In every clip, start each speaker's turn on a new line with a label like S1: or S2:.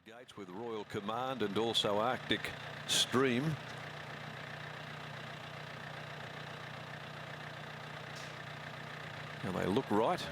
S1: Gates with Royal Command and also Arctic Stream. And they look right.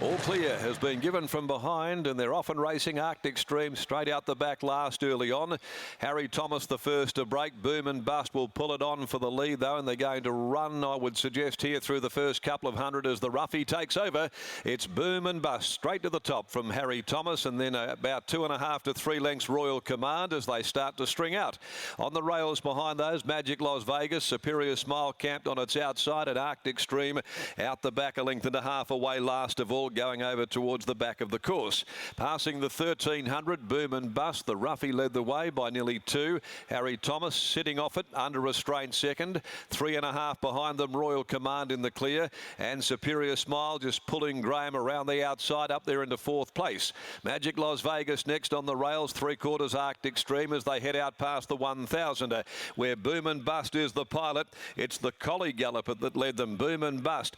S1: All clear has been given from behind, and they're off and racing. Arctic Stream straight out the back last early on. Harry Thomas the first to break. Boom and Bust will pull it on for the lead though, and they're going to run, I would suggest, here through the first couple of hundred as the roughie takes over. It's Boom and Bust straight to the top from Harry Thomas, and then about 2.5 to 3 lengths Royal Command as they start to string out. On the rails behind those, Magic Las Vegas, Superior Smile camped on its outside, and Arctic Stream out the back 1.5 lengths away last of all, going over towards the back of the course. Passing the 1300, Boom and Bust. The roughie led the way by nearly 2. Harry Thomas sitting off it under restraint second. 3.5 behind them, Royal Command in the clear, and Superior Smile just pulling Graham around the outside up there into 4th place. Magic Las Vegas next on the rails, 3/4 Arctic Stream as they head out past the 1000, where Boom and Bust is the pilot. It's the collie galloper that led them. Boom and Bust.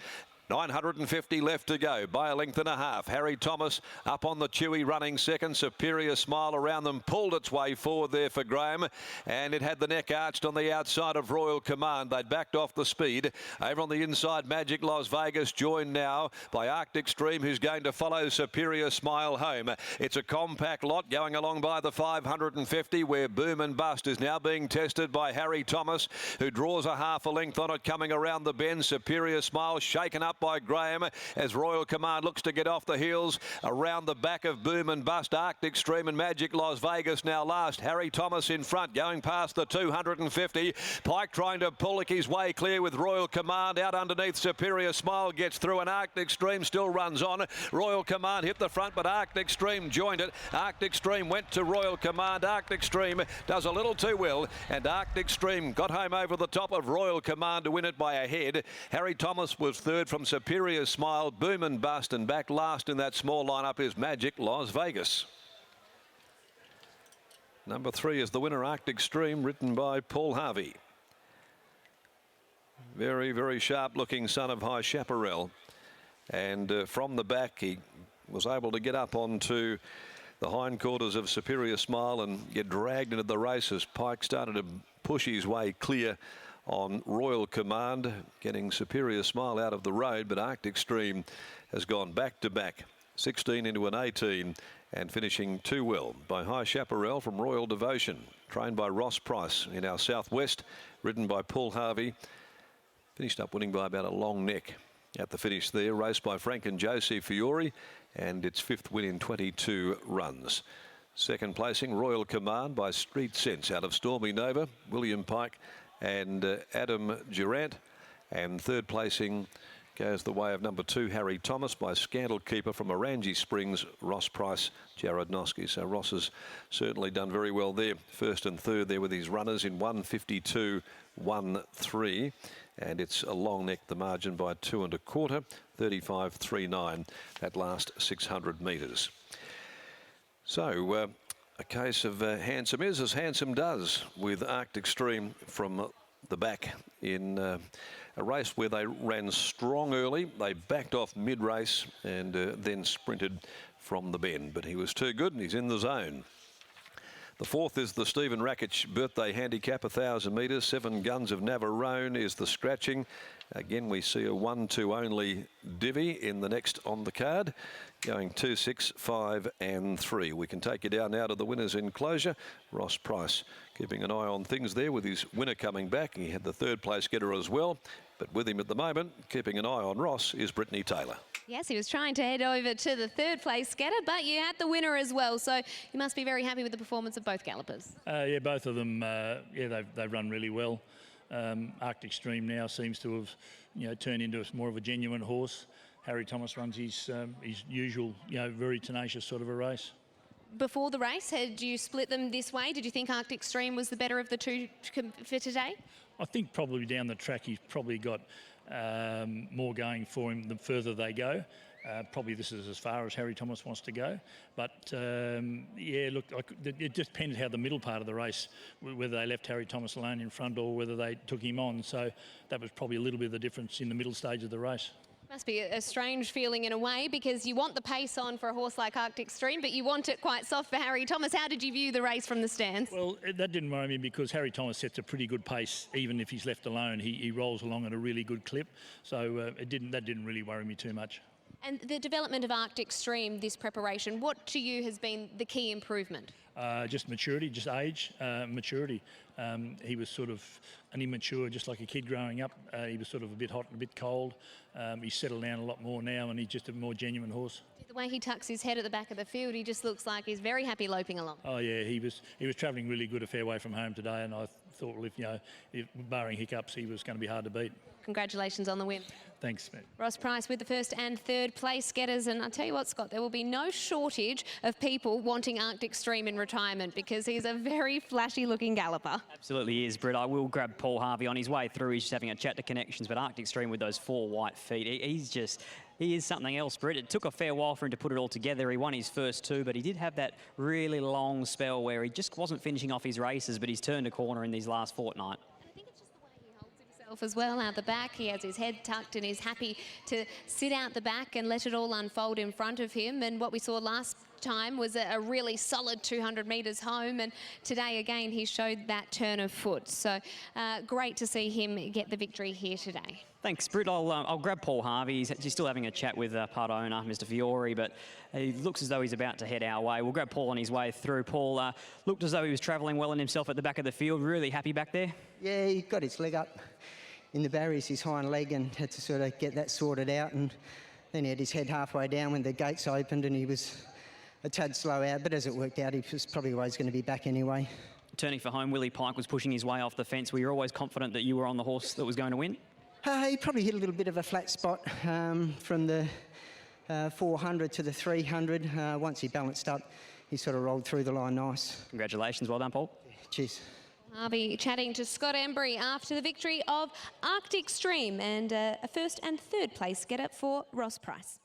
S1: 950 left to go by 1.5 lengths. Harry Thomas up on the Chewy running second. Superior Smile around them, pulled its way forward there for Graham, and it had the neck arched on the outside of Royal Command. They'd backed off the speed. Over on the inside, Magic Las Vegas joined now by Arctic Stream, who's going to follow Superior Smile home. It's a compact lot going along by the 550, where Boom and Bust is now being tested by Harry Thomas, who draws a 1/2 length on it coming around the bend. Superior Smile shaken up by Graham as Royal Command looks to get off the heels around the back of Boom and Bust. Arctic Stream and Magic Las Vegas now last. Harry Thomas in front going past the 250. Pike trying to pull his way clear with Royal Command out underneath. Superior Smile gets through, and Arctic Stream still runs on. Royal Command hit the front, but Arctic Stream joined it. Arctic Stream went to Royal Command. Arctic Stream does a little too well, and Arctic Stream got home over the top of Royal Command to win it by a head. Harry Thomas was third from Superior Smile, Boom and Bust, and back last in that small lineup is Magic Las Vegas. Number 3 is the winner, Arctic Stream, written by Paul Harvey. Very, very sharp looking son of High Chaparral, and from the back he was able to get up onto the hindquarters of Superior Smile and get dragged into the race as Pike started to push his way clear on Royal Command, getting Superior Smile out of the road, but Arctic Stream has gone back to back, 16 into an 18, and finishing too well by High Chaparral from Royal Devotion, trained by Ross Price in our southwest, ridden by Paul Harvey. Finished up winning by about a long neck at the finish there, raced by Frank and Josie Fiore, and its 5th win in 22 runs. Second placing, Royal Command by Street Sense out of Stormy Nova, William Pike and Adam Durant, and third placing goes the way of number 2, Harry Thomas, by Scandal Keeper from Orangi Springs, Ross Price, Jared Noski. So Ross has certainly done very well there, first and third there with his runners in 1:52.13, and it's a long neck the margin by 2 1/4, 35.39 that last 600 metres. So a case of handsome is as handsome does with Arctic Stream from the back in a race where they ran strong early. They backed off mid-race and then sprinted from the bend, but he was too good and he's in the zone. The 4th is the Stephen Rakic birthday handicap, 1,000 metres. 7 Guns of Navarone is the scratching. Again, we see a 1-2 only divvy in the next on the card, going 2, 6, 5 and 3. We can take you down now to the winner's enclosure. Ross Price keeping an eye on things there with his winner coming back. He had the 3rd place getter as well, but with him at the moment, keeping an eye on Ross, is Brittany Taylor.
S2: Yes, he was trying to head over to the 3rd place getter, but you had the winner as well, so you must be very happy with the performance of both gallopers.
S3: Yeah, both of them, they've run really well. Arctic Stream now seems to have, turned into more of a genuine horse. Harry Thomas runs his usual, very tenacious sort of a race.
S2: Before the race, had you split them this way? Did you think Arctic Stream was the better of the two for today?
S3: I think probably down the track he's probably got more going for him the further they go. Probably this is as far as Harry Thomas wants to go. But, yeah, look, it just depended how the middle part of the race, whether they left Harry Thomas alone in front or whether they took him on. So that was probably a little bit of the difference in the middle stage of the race.
S2: Must be a strange feeling in a way, because you want the pace on for a horse like Arctic Stream, but you want it quite soft for Harry Thomas. How did you view the race from the stands?
S3: Well, that didn't worry me because Harry Thomas sets a pretty good pace. Even if he's left alone, he rolls along at a really good clip. So that didn't really worry me too much.
S2: And the development of Arctic Stream, this preparation, what to you has been the key improvement?
S3: Just maturity, just age, maturity. He was sort of an immature, just like a kid growing up. He was sort of a bit hot and a bit cold. He's settled down a lot more now, and he's just a more genuine horse.
S2: The way he tucks his head at the back of the field, he just looks like he's very happy loping along.
S3: Oh yeah, he was travelling really good a fair way from home today, and I thought, well, if barring hiccups, he was going to be hard to beat.
S2: Congratulations on the win.
S3: Thanks, mate.
S2: Ross Price with the first and third place getters, and I'll tell you what, Scott, there will be no shortage of people wanting Arctic Stream in retirement because he's a very flashy looking galloper.
S4: Absolutely is, Britt. I will grab Paul Harvey on his way through. He's just having a chat to Connections, but Arctic Stream with those 4 white feet, he is something else, Britt. It took a fair while for him to put it all together. He won his first 2, but he did have that really long spell where he just wasn't finishing off his races, but he's turned a corner in these last fortnight.
S2: As well out the back. He has his head tucked and is happy to sit out the back and let it all unfold in front of him. And what we saw last time was a really solid 200 metres home, and today again he showed that turn of foot. So great to see him get the victory here today.
S4: Thanks, Britt. I'll grab Paul Harvey. He's still having a chat with part owner, Mr. Fiore, but he looks as though he's about to head our way. We'll grab Paul on his way through. Paul looked as though he was travelling well in himself at the back of the field. Really happy back there?
S5: Yeah, he got his leg up in the barriers, his hind leg, and had to sort of get that sorted out. And then he had his head halfway down when the gates opened, and he was a tad slow out. But as it worked out, he was probably always going to be back anyway.
S4: Turning for home, Willie Pike was pushing his way off the fence. Were you always confident that you were on the horse that was going to win?
S5: He probably hit a little bit of a flat spot from the 400 to the 300. Once he balanced up, he sort of rolled through the line nice.
S4: Congratulations. Well done, Paul.
S5: Cheers.
S2: I'll be chatting to Scott Embry after the victory of Arctic Stream, and a first and third place getter for Ross Price.